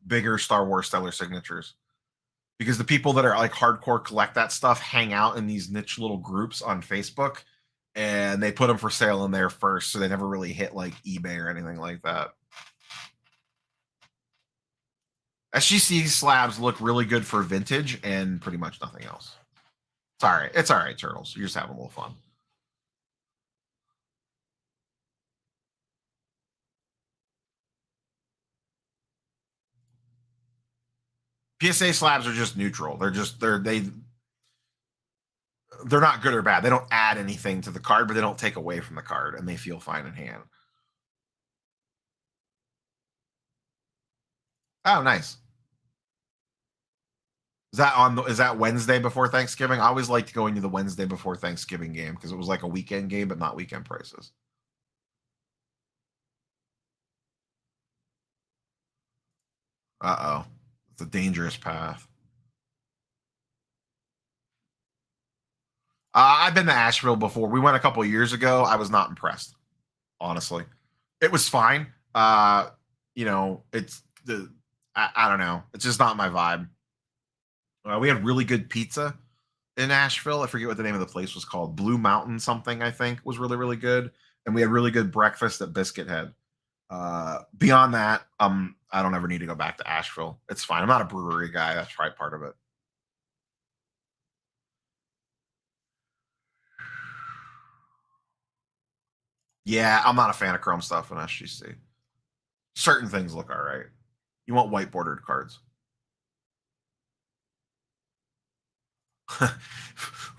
bigger Star Wars stellar signatures, because the people that are like hardcore collect that stuff hang out in these niche little groups on Facebook, and they put them for sale in there first, so they never really hit like eBay or anything like that. SGC slabs look really good for vintage and pretty much nothing else. Sorry, it's all right, Turtles. You're just having a little fun. PSA slabs are just neutral. They're not good or bad. They don't add anything to the card, but they don't take away from the card, and they feel fine in hand. Oh, nice. Is that Wednesday before Thanksgiving? I always liked going to the Wednesday before Thanksgiving game because it was like a weekend game, but not weekend prices. Uh-oh. It's a dangerous path. I've been to Asheville before. We went a couple years ago. I was not impressed, honestly. It was fine. It's the I don't know. It's just not my vibe. We had really good pizza in Asheville. I forget what the name of the place was called. Blue Mountain something, I think, was really, really good. And we had really good breakfast at Biscuit Head. Beyond that, I don't ever need to go back to Asheville. It's fine. I'm not a brewery guy. That's probably part of it. Yeah, I'm not a fan of Chrome stuff in SGC. Certain things look all right. You want white bordered cards.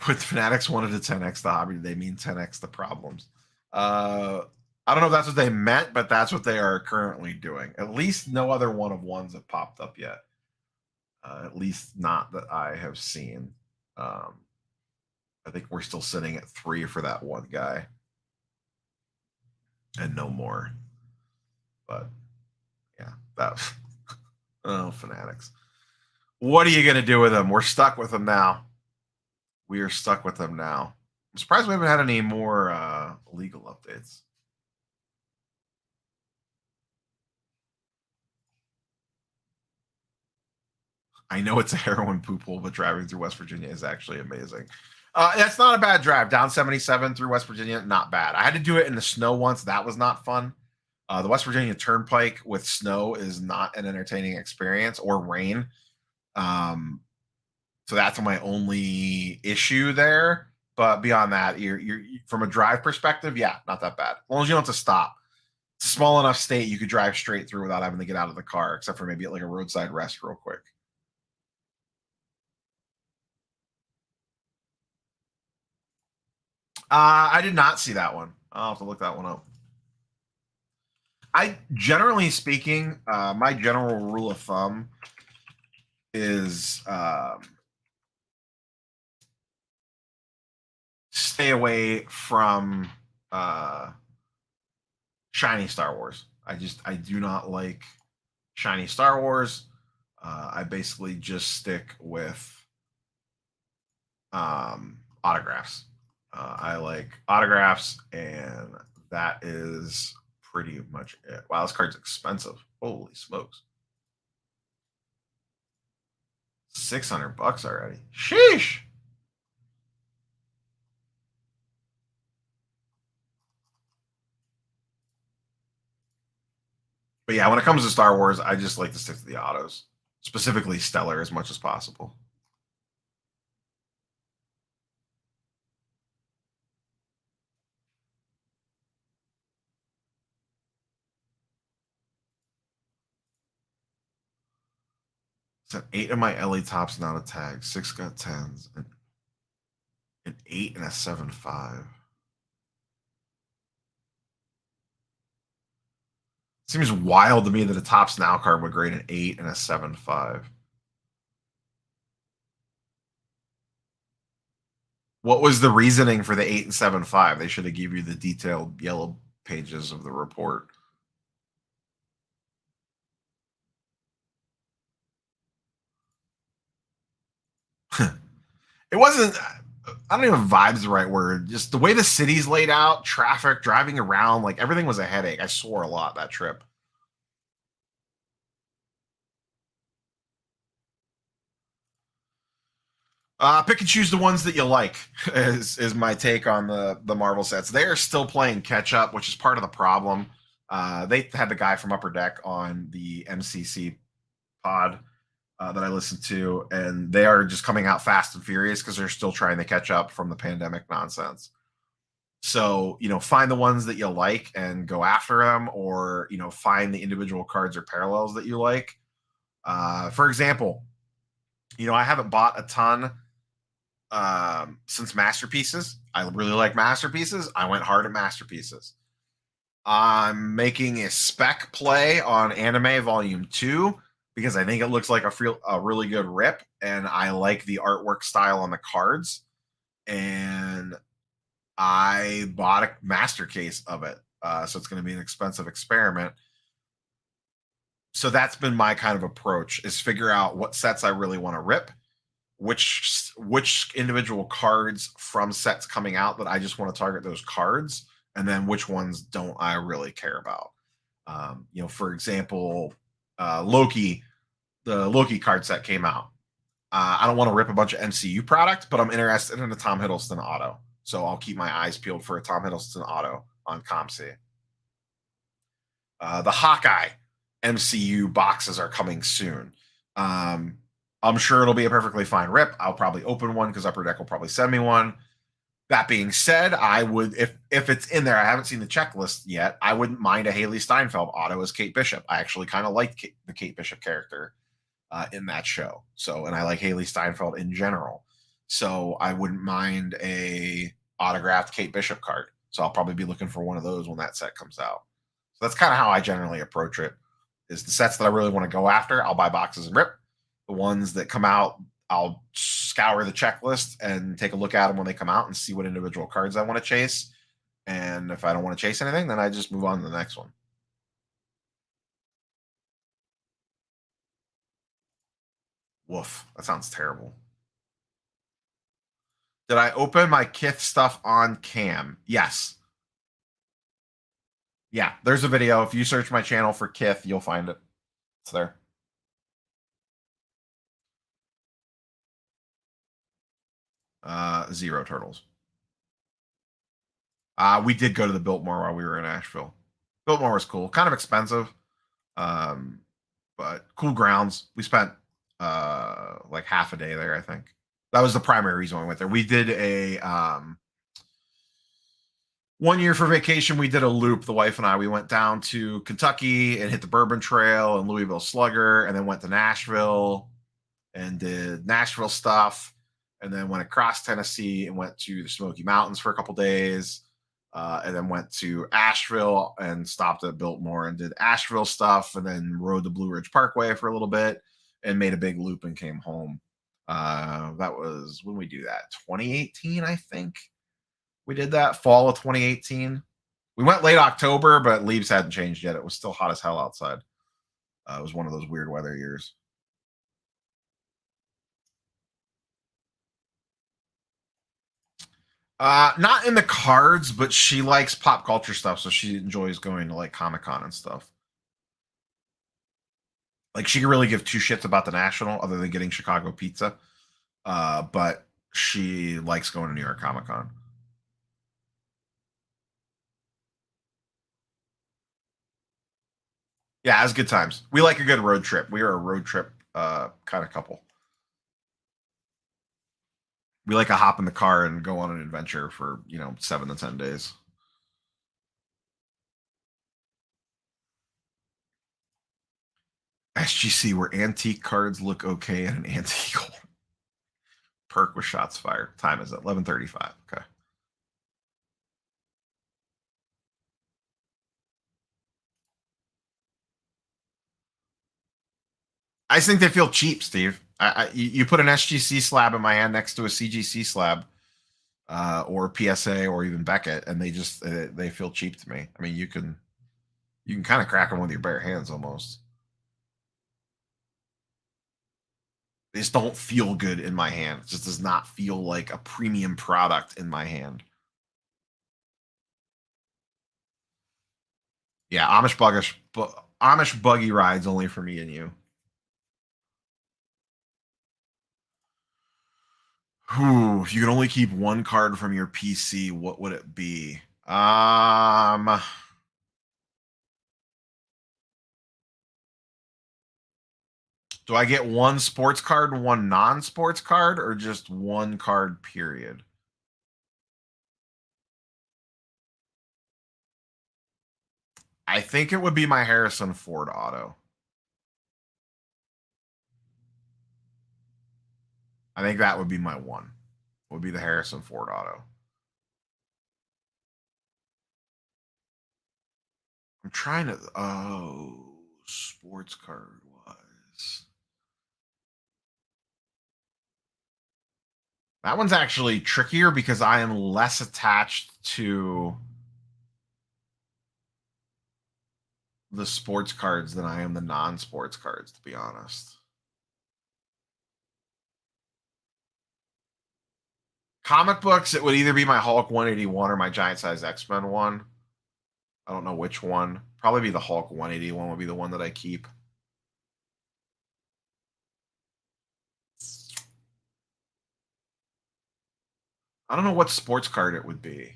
With Fanatics wanted to 10x the hobby, they mean 10x the problems. I don't know if that's what they meant, but that's what they are currently doing. At least no other one of ones have popped up yet. At least not that I have seen. I think we're still sitting at 3 for that one guy, and no more. But yeah, that. Oh, Fanatics. What are you gonna do with them? We're stuck with them now. We are stuck with them now. I'm surprised we haven't had any more legal updates. I know it's a heroin poop hole, but driving through West Virginia is actually amazing. That's not a bad drive. Down 77 through West Virginia, not bad. I had to do it in the snow once. That was not fun. The West Virginia Turnpike with snow is not an entertaining experience, or rain. So that's my only issue there. But beyond that, you're from a drive perspective, yeah, not that bad. As long as you don't have to stop. It's a small enough state you could drive straight through without having to get out of the car, except for maybe at like a roadside rest real quick. I did not see that one. I'll have to look that one up. I generally speaking, my general rule of thumb is stay away from shiny Star Wars. I do not like shiny Star Wars. I basically just stick with autographs. I like autographs, and that is pretty much it. Wow, this card's expensive. Holy smokes. $600 already. Sheesh. But yeah, when it comes to Star Wars, I just like to stick to the autos, specifically Stellar, as much as possible. So 8 of my LA tops not a tag. 6 got 10s. An 8 and a 7-5. Seems wild to me that a tops now card would grade an 8 and a 7-5. What was the reasoning for the 8 and 7-5? They should have give you the detailed yellow pages of the report. It wasn't. I don't even vibes the right word. Just the way the city's laid out, traffic, driving around, like everything was a headache. I swore a lot that trip. Pick and choose the ones that you like. Is my take on the Marvel sets. They are still playing catch up, which is part of the problem. They had the guy from Upper Deck on the MCC pod that I listened to, and they are just coming out fast and furious because they're still trying to catch up from the pandemic nonsense. So, find the ones that you like and go after them, or, find the individual cards or parallels that you like. For example, I haven't bought a ton since Masterpieces. I really like Masterpieces. I went hard at Masterpieces. I'm making a spec play on Anime Volume 2 because I think it looks like a really good rip, and I like the artwork style on the cards. And I bought a master case of it. So it's going to be an expensive experiment. So that's been my kind of approach, is figure out what sets I really want to rip, which individual cards from sets coming out that I just want to target those cards, and then which ones don't I really care about. For example, Loki, the Loki card set came out. I don't want to rip a bunch of MCU product, but I'm interested in a Tom Hiddleston auto. So I'll keep my eyes peeled for a Tom Hiddleston auto on ComC. The Hawkeye MCU boxes are coming soon. I'm sure it'll be a perfectly fine rip. I'll probably open one because Upper Deck will probably send me one. That being said, I would, if it's in there, I haven't seen the checklist yet. I wouldn't mind a Haley Steinfeld auto as Kate Bishop. I actually kind of like the Kate Bishop character in that show. So, and I like Haley Steinfeld in general. So I wouldn't mind a autographed Kate Bishop card. So I'll probably be looking for one of those when that set comes out. So that's kind of how I generally approach it. Is the sets that I really want to go after, I'll buy boxes and rip. The ones that come out, I'll scour the checklist and take a look at them when they come out and see what individual cards I want to chase. And if I don't want to chase anything, then I just move on to the next one. Woof. That sounds terrible. Did I open my Kith stuff on cam? Yes. Yeah, there's a video. If you search my channel for Kith, you'll find it. It's there. Zero turtles. We did go to the Biltmore while we were in Asheville. Biltmore was cool. Kind of expensive, but cool grounds. We spent like half a day there, I think. That was the primary reason we went there. We did a 1 year for vacation. We did a loop. The wife and I. We went down to Kentucky and hit the Bourbon Trail and Louisville Slugger, and then went to Nashville and did Nashville stuff, and then went across Tennessee and went to the Smoky Mountains for a couple days. And then went to Asheville and stopped at Biltmore and did Asheville stuff, and then rode the Blue Ridge Parkway for a little bit and made a big loop and came home. That was when we do that, 2018, I think. We did that fall of 2018. We went late October, but leaves hadn't changed yet. It was still hot as hell outside. It was one of those weird weather years. Not in the cards, but she likes pop culture stuff, so she enjoys going to like Comic-Con and stuff. Like she can really give two shits about the National other than getting Chicago pizza. But she likes going to New York Comic Con. Yeah, it was good times. We like a good road trip. We are a road trip kind of couple. We like to hop in the car and go on an adventure for 7 to 10 days. SGC where antique cards look okay in an antique hole. Perk with shots fired. Time is at 11:35. Okay. I just think they feel cheap, Steve. You put an SGC slab in my hand next to a CGC slab, or PSA, or even Beckett, and they feel cheap to me. I mean, you can kind of crack them with your bare hands almost. They just don't feel good in my hand. It just does not feel like a premium product in my hand. Yeah, Amish buggy rides only for me and you. Whew, if you could only keep one card from your PC, what would it be? Do I get one sports card, one non-sports card, or just one card, period? I think it would be my Harrison Ford auto. I think that would be my one. Would be the Harrison Ford auto. I'm trying to. Oh, sports card wise. That one's actually trickier because I am less attached to the sports cards than I am the non-sports cards, to be honest. Comic books, it would either be my Hulk 181 or my giant size X-Men one. I don't know which one. Probably be the Hulk 181 would be the one that I keep. I don't know what sports card it would be.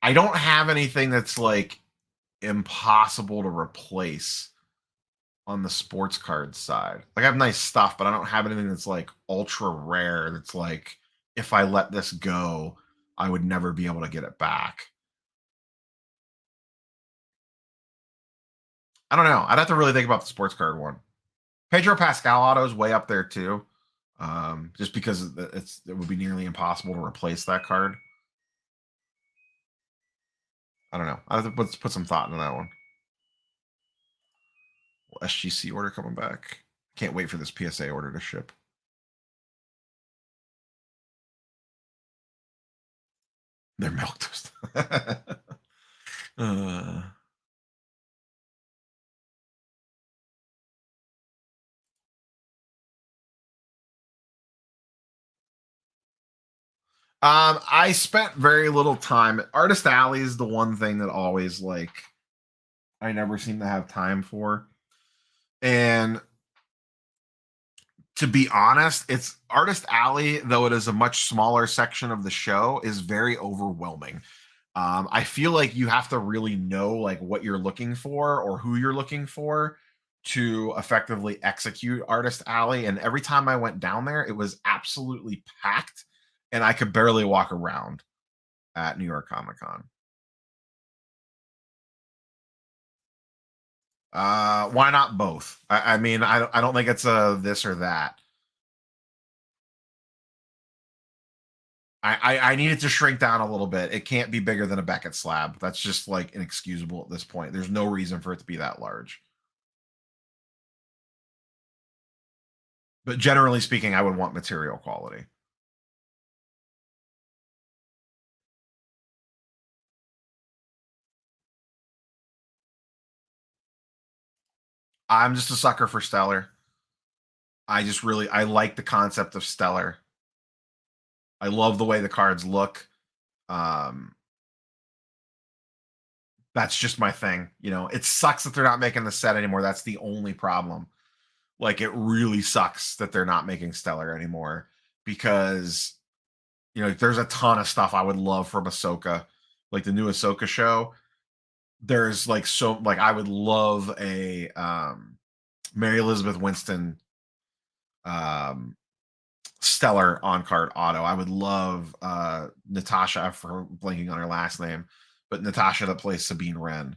I don't have anything that's like impossible to replace on the sports card side. Like I have nice stuff, but I don't have anything that's like ultra rare. That's like if I let this go, I would never be able to get it back. I don't know. I'd have to really think about the sports card one. Pedro Pascal auto is way up there too, just because it would be nearly impossible to replace that card. I don't know. I have to put some thought into that one. SGC order coming back. Can't wait for this PSA order to ship. They're milk toast. uh, I spent very little time. Artist Alley is the one thing that always like I never seem to have time for. And to be honest, it's Artist Alley, though it is a much smaller section of the show, is very overwhelming. I feel like you have to really know like what you're looking for or who you're looking for to effectively execute Artist Alley. And every time I went down there, it was absolutely packed, and I could barely walk around at New York Comic Con. Why not both? I mean, I don't think it's a this or that. I need it to shrink down a little bit. It can't be bigger than a Beckett slab. That's just like inexcusable at this point. There's no reason for it to be that large. But generally speaking, I would want material quality. I'm just a sucker for Stellar. I like the concept of Stellar. I love the way the cards look. Um, that's just my thing. You know, it sucks that they're not making the set anymore. That's the only problem. Like, it really sucks that they're not making Stellar anymore because you know there's a ton of stuff I would love from Ahsoka, like the new Ahsoka show. There's like so like I would love a Mary Elizabeth Winston um stellar on card auto. I would love Natasha for blanking on her last name, but Natasha that plays Sabine Wren,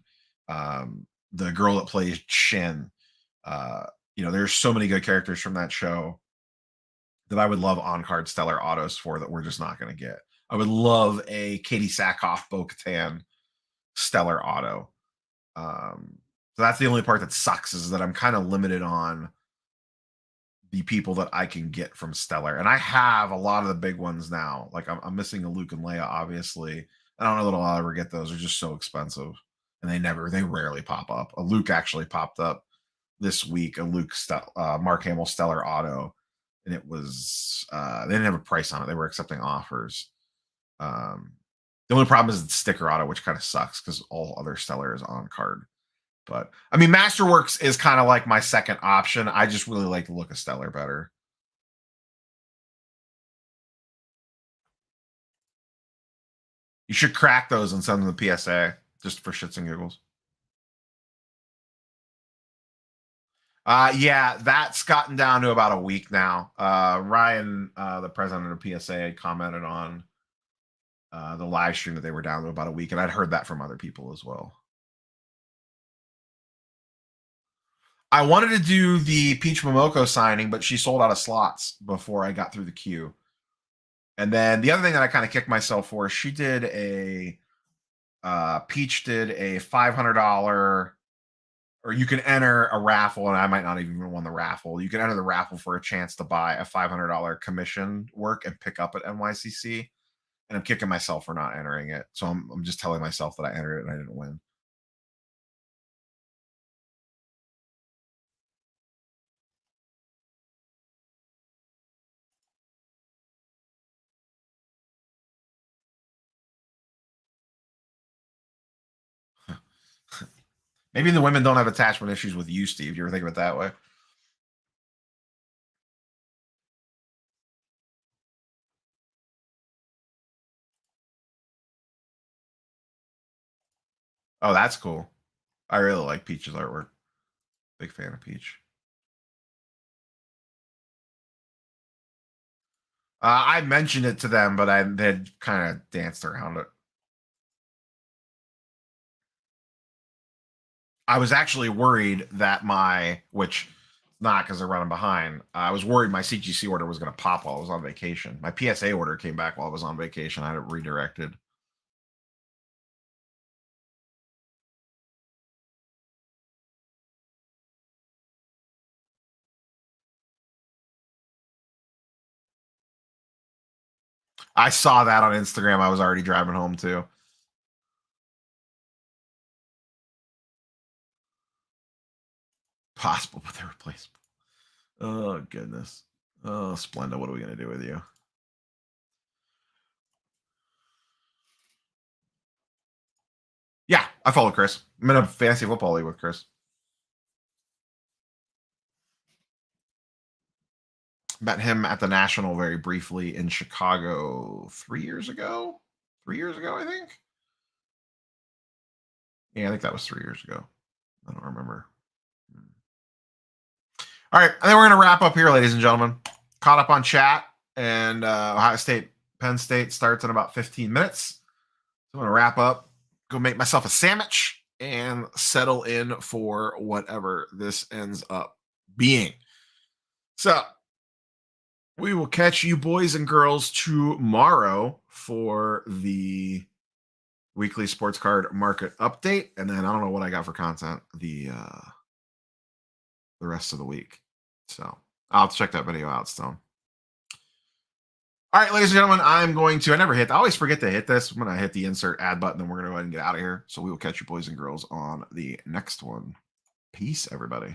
the girl that plays Shin. Uh, you know, there's so many good characters from that show that I would love on card stellar autos for that we're just not going to get. I would love a Katie Sackhoff Bo Katan stellar auto. So that's the only part that sucks is that I'm kind of limited on the people that I can get from Stellar. And I have a lot of the big ones now. Like I'm missing a Luke and Leia, obviously. I don't know that I'll ever get those. They're just so expensive. And they rarely pop up. A Luke actually popped up this week, a Mark Hamill Stellar Auto. And it was, they didn't have a price on it. They were accepting offers. The only problem is the sticker auto, which kind of sucks because all other Stellar is on card. But I mean, Masterworks is kind of like my second option. I just really like the look of Stellar better. You should crack those and send them to PSA just for shits and giggles. Yeah, that's gotten down to about a week now. Ryan, the president of PSA, had commented on the live stream that they were down to about a week, and I'd heard that from other people as well. I wanted to do the Peach Momoko signing, but she sold out of slots before I got through the queue. And then the other thing that I kind of kicked myself for, she did a Peach did a $500, or you can enter a raffle, and I might not even won the raffle. You can enter the raffle for a chance to buy a $500 commission work and pick up at NYCC. And I'm kicking myself for not entering it. So I'm just telling myself that I entered it and I didn't win. Maybe the women don't have attachment issues with you, Steve. You ever think of it that way? Oh, that's cool. I really like Peach's artwork. Big fan of Peach. I mentioned it to them, but they kind of danced around it. I was actually worried that which not because they're running behind. I was worried my CGC order was going to pop while I was on vacation. My PSA order came back while I was on vacation. I had it redirected. I saw that on Instagram. I was already driving home too. Possible, but they're replaceable. Oh goodness. Oh, Splenda, what are we gonna do with you? Yeah, I follow Chris. I'm in a fantasy football league with Chris. Met him at the National very briefly in Chicago 3 years ago. 3 years ago, I think. Yeah, I think that was 3 years ago. I don't remember. All right, I think we're going to wrap up here, ladies and gentlemen. Caught up on chat, and Ohio State, Penn State starts in about 15 minutes. So I'm going to wrap up, go make myself a sandwich, and settle in for whatever this ends up being. So we will catch you boys and girls tomorrow for the weekly sports card market update. And then I don't know what I got for content the rest of the week. So I'll check that video out, Stone. All right, ladies and gentlemen, I always forget to hit this. I'm going to hit the insert ad button and we're going to go ahead and get out of here. So we will catch you boys and girls on the next one. Peace, everybody.